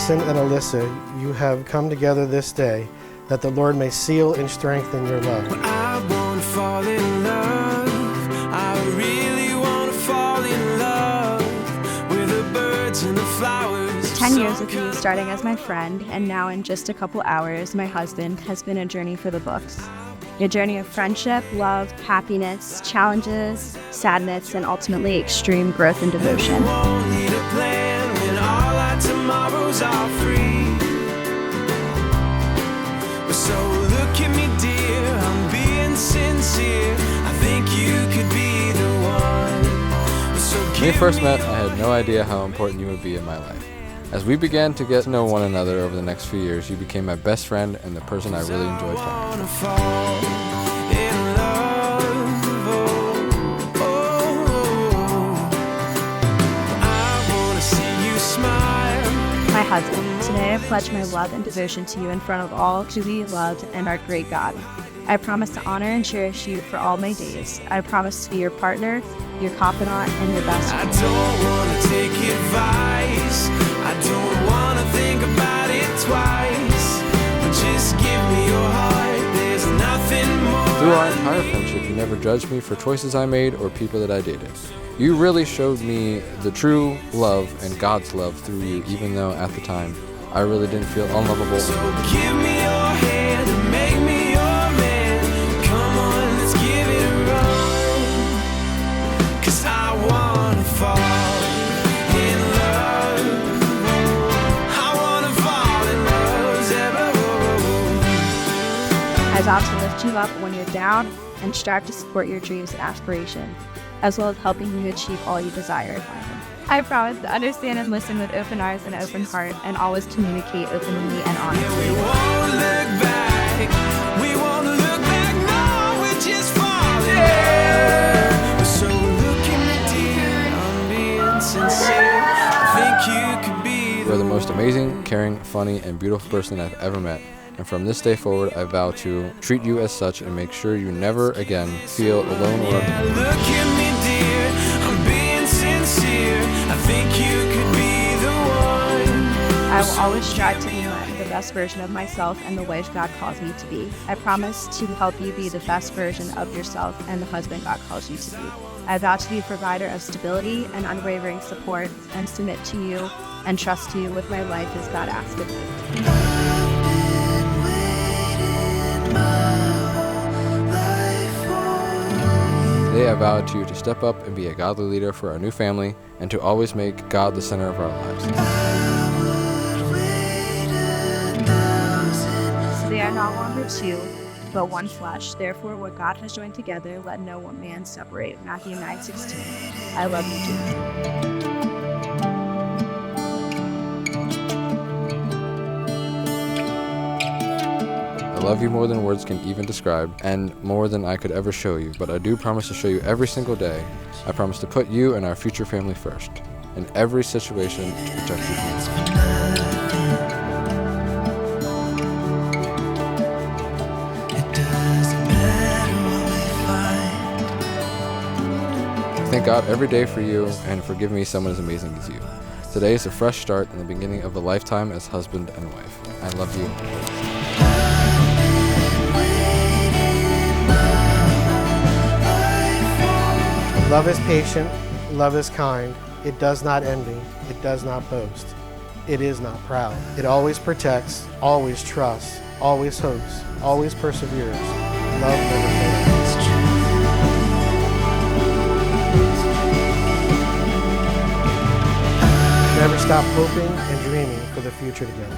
Jamison and Alyssa, you have come together this day, that the Lord may seal and strengthen your love. I want to fall in love. I really want to fall in love with the birds and the flowers. 10 years of me starting as my friend, and now in just a couple hours, my husband, has been a journey for the books. A journey of friendship, love, happiness, challenges, sadness, and ultimately extreme growth and devotion. We won't need a plan when all our tomorrows are free. So look at me, dear, I'm being sincere. I think you could be the one. So When we first met, I had no idea how important you would be in my life. As we began to get to know one another over the next few years, you became my best friend and the person I really enjoyed talking to. My husband, today I pledge my love and devotion to you in front of all to be loved and our great God. I promise to honor and cherish you for all my days. I promise to be your partner, your confidant, and your best friend. I don't want to take advice. I don't want to think about it twice. Just give me your heart. There's nothing more. Through our entire friendship, you never judged me for choices I made or people that I dated. You really showed me the true love and God's love through you, even though at the time I really didn't feel unlovable. So give me your hand and make me your man. Come on, let's give it a run. 'Cause I wanna fall in love. I wanna fall in love. I vow to lift you up when you're down and strive to support your dreams and aspirations, as well as helping you achieve all you desire in life. I promise to understand and listen with open eyes and open heart, and always communicate openly and honestly. We won't look back. We won't look back. No, we're just falling. Yeah. So look at me, dear. I'm being sincere. I think you could be You are the most amazing, caring, funny, and beautiful person I've ever met. And from this day forward, I vow to treat you as such and make sure you never again feel alone or Yeah, look at me, dear. I'm being sincere. I think you could be the one. I will always strive to be the best version of myself and the wife God calls me to be. I promise to help you be the best version of yourself and the husband God calls you to be. I vow to be a provider of stability and unwavering support, and submit to you and trust you with my life as God asks of me. Today I vow to you to step up and be a godly leader for our new family and to always make God the center of our lives. So they are no longer two, but one flesh. Therefore, what God has joined together, let no one man separate. Matthew 9:16. I love you, Jesus. I love you more than words can even describe, and more than I could ever show you, but I do promise to show you every single day. I promise to put you and our future family first, in every situation, to protect you from this. Thank God every day for you, and for giving me someone as amazing as you. Today is a fresh start and the beginning of a lifetime as husband and wife. I love you. Love is patient, love is kind, it does not envy, it does not boast, it is not proud. It always protects, always trusts, always hopes, always perseveres. Love never fails. Never stop hoping and dreaming for the future together.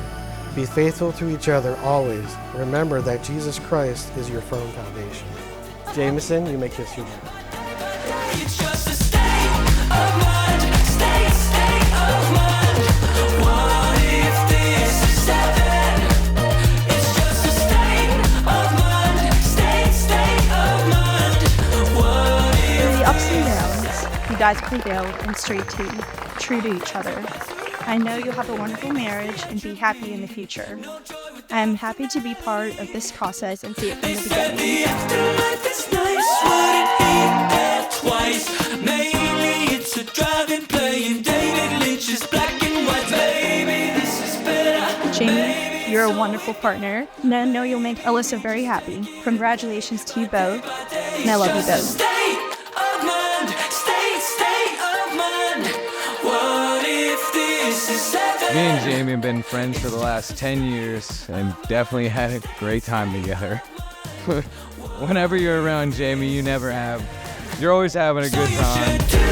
Be faithful to each other always. Remember that Jesus Christ is your firm foundation. Jamison, you may kiss your wife. It's just a state of mind, state of mind. What if this is heaven? It's just a state of mind, state of mind. What Through if the ups and downs, you guys prevailed and stayed true to each other. I know you'll have a wonderful marriage and be happy in the future. I am happy to be part of this process and see it from the beginning. the afterlife is nice? Would it be there twice? Maybe it's a driving playing David Lynch's black and white. Baby, this is better. You're a wonderful partner, and I know you'll make Alyssa very happy. Congratulations to you both, and I love you both. State of mind, state of mind. What if this is heaven? Me and Jamie have been friends for the last 10 years and definitely had a great time together. Whenever you're around Jamie, you're always having a good time.